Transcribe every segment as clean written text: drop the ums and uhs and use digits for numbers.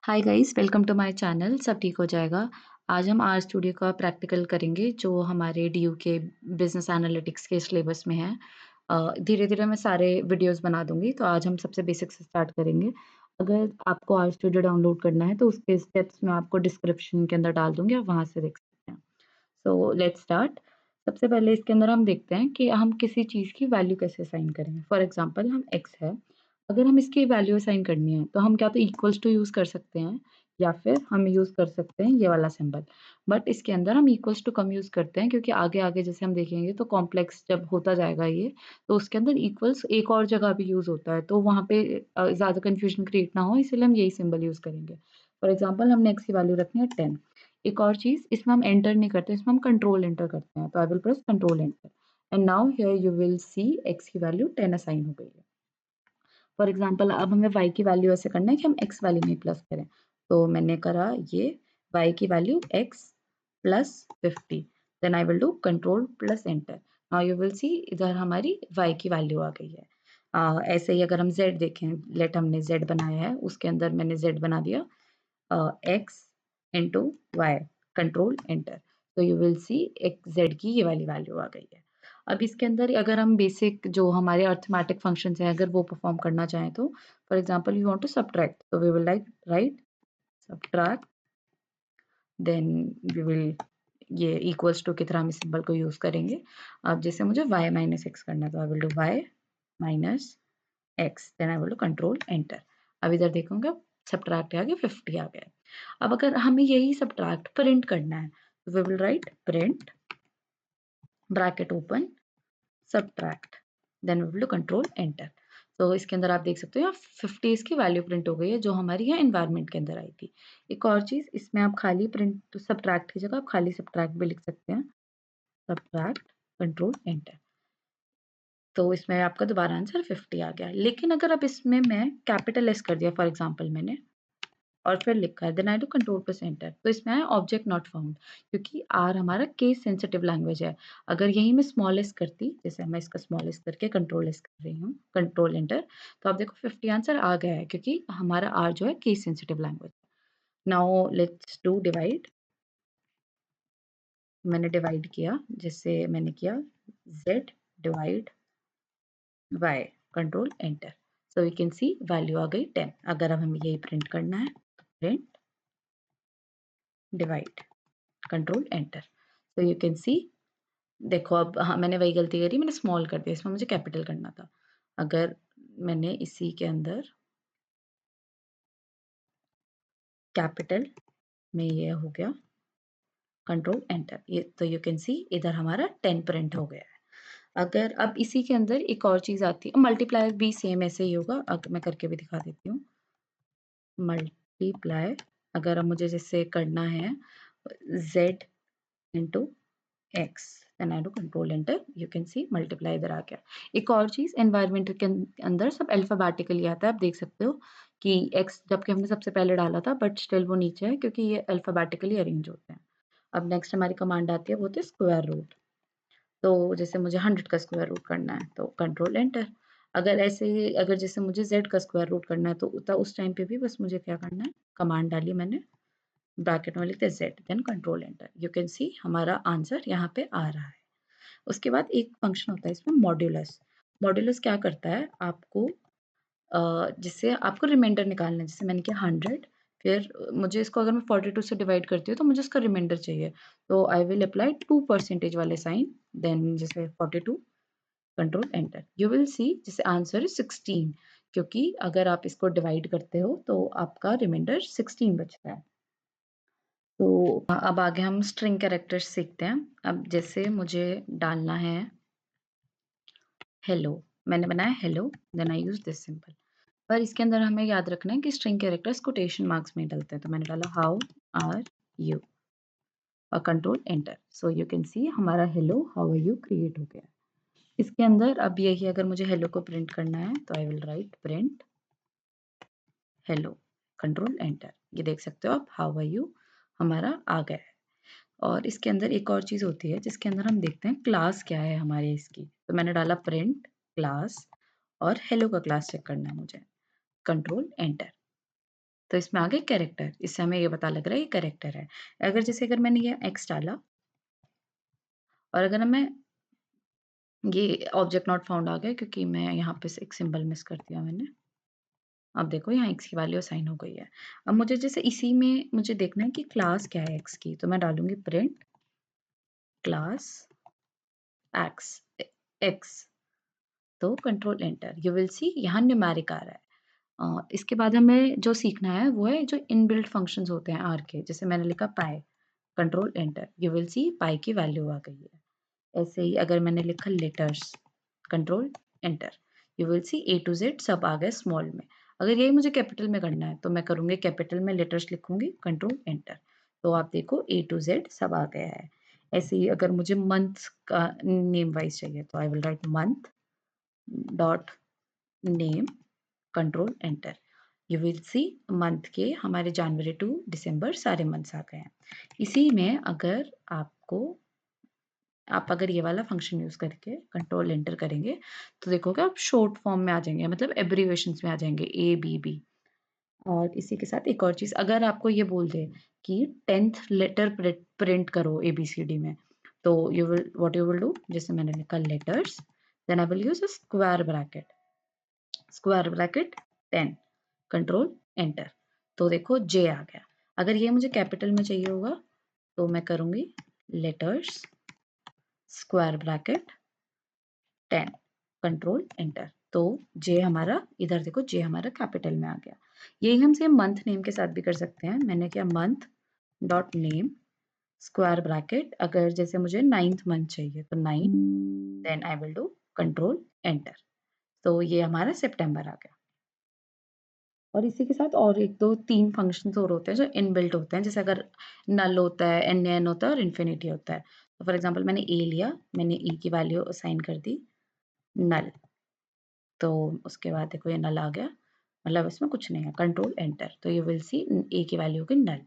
Hi guys, welcome to my channel. सब ठीक हो जाएगा। आज हम आर स्टूडियो का प्रैक्टिकल करेंगे जो हमारे डीयू के बिजनेस एनालिटिक्स के सिलेबस में है। धीरे-धीरे मैं सारे वीडियोस बना दूँगी, तो आज हम सबसे बेसिक से स्टार्ट करेंगे। अगर आपको आर स्टूडियो डाउनलोड करना है तो उसके स्टेप्स मैं आपको डिस्क्रिप्शन के अंदर डाल दूँगी, आप वहाँ से देख सकते हैं। So let's start. सबसे पहले इसके अंदर हम देखते हैं कि हम किसी चीज़ की वैल्यू कैसे असाइन करेंगे। फॉर एग्ज़ाम्पल हम एक्स है, अगर हम इसकी वैल्यू असाइन करनी है, तो हम क्या तो इक्वल्स टू यूज़ कर सकते हैं या फिर हम यूज़ कर सकते हैं ये वाला सिंबल। बट इसके अंदर हम इक्वल्स टू कम यूज़ करते हैं क्योंकि आगे-आगे जैसे हम देखेंगे तो कॉम्प्लेक्स जब होता जाएगा ये, तो उसके अंदर इक्वल्स एक और जगह भी यूज़ होता है, तो वहाँ पे ज़्यादा कन्फ्यूजन क्रिएट ना हो इसलिए हम यही सिंबल यूज़ करेंगे। फॉर एग्ज़ाम्पल हमने एक्स की वैल्यू रखनी है 10। एक और चीज़ इसमें हम एंटर नहीं करते, इसमें हम कंट्रोल एंटर करते हैं, तो I will press control enter and now here you will C x की वैल्यू 10 असाइन हो गई है। फॉर एग्ज़ाम्पल अब हमें y की वैल्यू ऐसे करना है कि हम x वैल्यू में प्लस करें। तो मैंने करा ये y की value x plus 50 then I will do control plus enter. Now you will see इधर हमारी y की वैल्यू आ गई है। ऐसे ही अगर हम z देखें, लेट हमने z बनाया है, उसके अंदर मैंने z बना दिया x into y, control enter. तो यू विल सी एक z की ये वाली वैल्यू आ गई है। अब इसके अंदर अगर हम बेसिक जो हमारे अरिथमेटिक फंक्शंस हैं अगर वो परफॉर्म करना चाहें तो for example we want to subtract, तो we will like right subtract, then we will ये इक्वल्स टू की तरह हम इस सिंबल को यूज़ करेंगे। अब जैसे मुझे y माइनस x करना है तो I will do y minus x, then I will do control enter. अब इधर देखूँगा सब्ट्रैक्ट आ गया 50 आ गया। अब अगर हमें यही सब्ट्रैक्ट प्रिंट करना है तो we will write print bracket open subtract, then we will do control enter. तो इसके अंदर आप देख सकते हो यहाँ 50 इसकी वैल्यू प्रिंट हो गई है जो हमारी यहाँ एनवायरनमेंट के अंदर आई थी। एक और चीज़ इसमें आप खाली प्रिंट सब्ट्रैक्ट की जगह आप खाली सब्ट्रैक्ट भी लिख सकते हैं। सब्ट्रैक्ट कंट्रोल एंटर, तो इसमें आपका दोबारा आंसर 50 आ गया। लेकिन अगर अब इसमें मैं कैपिटल एस कर दिया फॉर एग्जांपल मैंने और फिर लिखा है then I do control plus enter, तो इसमें है ऑब्जेक्ट नॉट फाउंड क्योंकि आर हमारा केस सेंसिटिव लैंग्वेज है। अगर यही मैं स्मॉल एस करती, जैसे मैं इसका स्मॉल एस करके कंट्रोल एस कर रही हूँ, कंट्रोल एंटर, तो आप देखो 50 आंसर आ गया है क्योंकि हमारा आर जो है case sensitive language. Now let's do divide. मैंने डिवाइड किया, जैसे मैंने किया z divide y, control enter, so we can see value आ गई 10। अगर अब हमें यही प्रिंट करना है तो प्रिंट डिवाइड कंट्रोल एंटर, तो यू कैन सी। देखो अब हाँ, मैंने वही गलती करी, मैंने स्मॉल कर दिया, इसमें मुझे कैपिटल करना था। अगर मैंने इसी के अंदर कैपिटल में ये हो गया कंट्रोल एंटर, ये तो यू कैन सी इधर हमारा 10 प्रिंट हो गया है। अगर अब इसी के अंदर एक और चीज़ आती है, मल्टीप्लाई भी सेम ऐसे ही होगा। मैं करके भी दिखा देती हूँ। मल्टीप्लाई अगर अब मुझे जैसे करना है z into x, then I do control enter, you can see multiply इधर आ गया। एक और चीज़ एनवायरनमेंट के अंदर सब अल्फाबेटिकली आता है, आप देख सकते हो कि एक्स जबकि हमने सबसे पहले डाला था बट स्टिल वो नीचे है क्योंकि ये अल्फाबेटिकली अरेंज होते हैं। अब नेक्स्ट हमारी कमांड आती है वो होती है स्क्वायर रूट। तो जैसे मुझे 100 का स्क्वायर रूट करना है तो कंट्रोल एंटर। अगर ऐसे ही अगर जैसे मुझे z का स्क्वायर रूट करना है तो उस टाइम पे भी बस मुझे क्या करना है, कमांड डाली मैंने, ब्रैकेट में लिखते z, then control enter, you can see हमारा आंसर यहाँ पे आ रहा है। उसके बाद एक फंक्शन होता है इसमें मॉड्यूलस। मॉड्यूलस क्या करता है, आपको जिससे आपको रिमाइंडर निकालना है। जैसे मैंने किया 100, फिर मुझे इसको अगर मैं 42 से डिवाइड करती हूँ तो मुझे इसका रिमाइंडर चाहिए। तो आई विल अप्लाई 2 परसेंटेज वाले साइन, देन जैसे 42 कंट्रोल एंटर, यू विल सी जैसे आंसर इज 16 क्योंकि अगर आप इसको डिवाइड करते हो तो आपका रिमाइंडर 16 बचता है। तो अब आगे हम स्ट्रिंग कैरेक्टर्स सीखते हैं। अब जैसे मुझे डालना है हेलो, मैंने बनाया hello, then I use this symbol. पर इसके अंदर हमें याद रखना है कि स्ट्रिंग कैरेक्टर्स कोटेशन मार्क्स में डलते हैं, तो मैंने डाला हाउ आर यू और control enter, so you can see हमारा hello how are you create हो गया। इसके अंदर अब यही अगर मुझे हेलो को प्रिंट करना है तो I will write print hello, control enter, ये देख सकते हो आप हाउ आर यू हमारा आ गया है। और इसके अंदर एक और चीज़ होती है जिसके अंदर हम देखते हैं क्लास क्या है हमारे इसकी, तो मैंने डाला प्रिंट क्लास और हेलो का क्लास चेक करना है मुझे, कंट्रोल एंटर। तो इसमें आ गए कैरेक्टर, इससे हमें ये पता लग रहा है ये कैरेक्टर है। अगर मैंने ये एक्स डाला और अगर मैं ये ऑब्जेक्ट नॉट फाउंड आ गया क्योंकि मैं यहाँ पे से एक सिंबल मिस कर दिया मैंने। अब देखो यहाँ एक्स की वैल्यू असाइन हो गई है। अब मुझे जैसे इसी में मुझे देखना है कि क्लास क्या है एक्स की, तो मैं डालूँगी प्रिंट क्लास एक्स एक्स, तो कंट्रोल एंटर, यू विल सी यहाँ न्यूमेरिक आ रहा है। इसके बाद हमें जो सीखना है वो है जो इनबिल्ट फंक्शंस होते हैं आर के, जैसे मैंने लिखा pi, control enter, you will see pi की वैल्यू आ गई है। ऐसे ही अगर मैंने लिखा letters, control enter, you will see A to Z सब आ गए स्मॉल में। अगर यही मुझे कैपिटल में करना है तो मैं करूँगी कैपिटल में लेटर्स लिखूँगी, कंट्रोल एंटर, तो आप देखो ए टू जेड सब आ गया है। ऐसे ही अगर मुझे मंथ का नेम वाइज़ चाहिए तो I will write month dot name, control enter, you will C month के हमारे जनवरी टू दिसंबर सारे मंथ्स आ गए हैं। इसी में अगर आप अगर ये वाला फंक्शन यूज़ करके कंट्रोल एंटर करेंगे तो देखोगे आप शॉर्ट फॉर्म में आ जाएँगे, मतलब एब्रिविएशंस में आ जाएँगे ABB। और इसी के साथ एक और चीज़, अगर आपको ये बोल दे कि 10th लेटर प्रिंट करो ABCD में, तो यू विल डू, जैसे मैंने लिखा letters, then I will use a square bracket 10, control enter, तो देखो जे आ गया। अगर ये मुझे कैपिटल में चाहिए होगा तो मैं करूँगी letters square bracket 10, control enter, तो जे हमारा इधर देखो, जे हमारा कैपिटल में आ गया। यही हम सेम मंथ नेम के साथ भी कर सकते हैं। मैंने किया month dot name square bracket, अगर जैसे मुझे 9th मंथ चाहिए तो 9, then I will do control enter, तो ये हमारा सितंबर आ गया। और इसी के साथ और 1, 2, 3 फंक्शंस और होते हैं जो इनबिल्ट होते हैं, जैसे अगर नल होता है, एन होता है और इन्फिनिटी होता है। तो फॉर एग्ज़ाम्पल मैंने ए लिया, मैंने ई की वैल्यू असाइन कर दी नल, तो उसके बाद देखो ये नल आ गया, मतलब इसमें कुछ नहीं है, कंट्रोल एंटर, तो यू विल सी ए की वैल्यू होगी नल।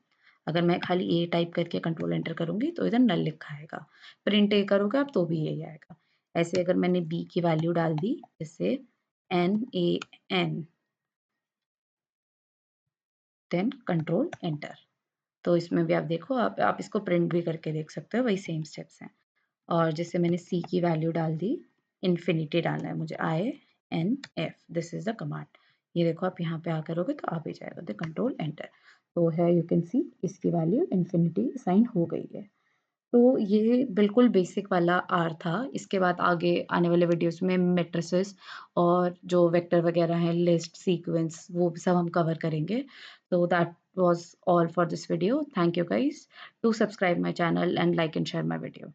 अगर मैं खाली ए टाइप करके कंट्रोल एंटर करूँगी तो इधर नल लिखा आएगा। प्रिंट ए करोगे आप तो भी यही आएगा। ऐसे अगर मैंने बी की वैल्यू डाल दी, जैसे NAN, देन कंट्रोल एंटर, तो इसमें भी आप देखो, आप इसको प्रिंट भी करके देख सकते हो, वही सेम स्टेप्स हैं। और जैसे मैंने सी की वैल्यू डाल दी, इन्फिनिटी डालना है मुझे, INF, this is the command. ये देखो आप यहाँ पे आ करोगे तो आ भी जाएगा, द कंट्रोल एंटर, तो है यू कैन सी इसकी वैल्यू इन्फिनिटी साइन हो गई है। तो ये बिल्कुल बेसिक वाला आर था। इसके बाद आगे आने वाले वीडियोज़ में मैट्रिसेस और जो वेक्टर वगैरह हैं, लिस्ट, सीक्वेंस, वो भी सब हम कवर करेंगे। So that was all for this video. Thank you guys. Do subscribe my channel and like and share my video.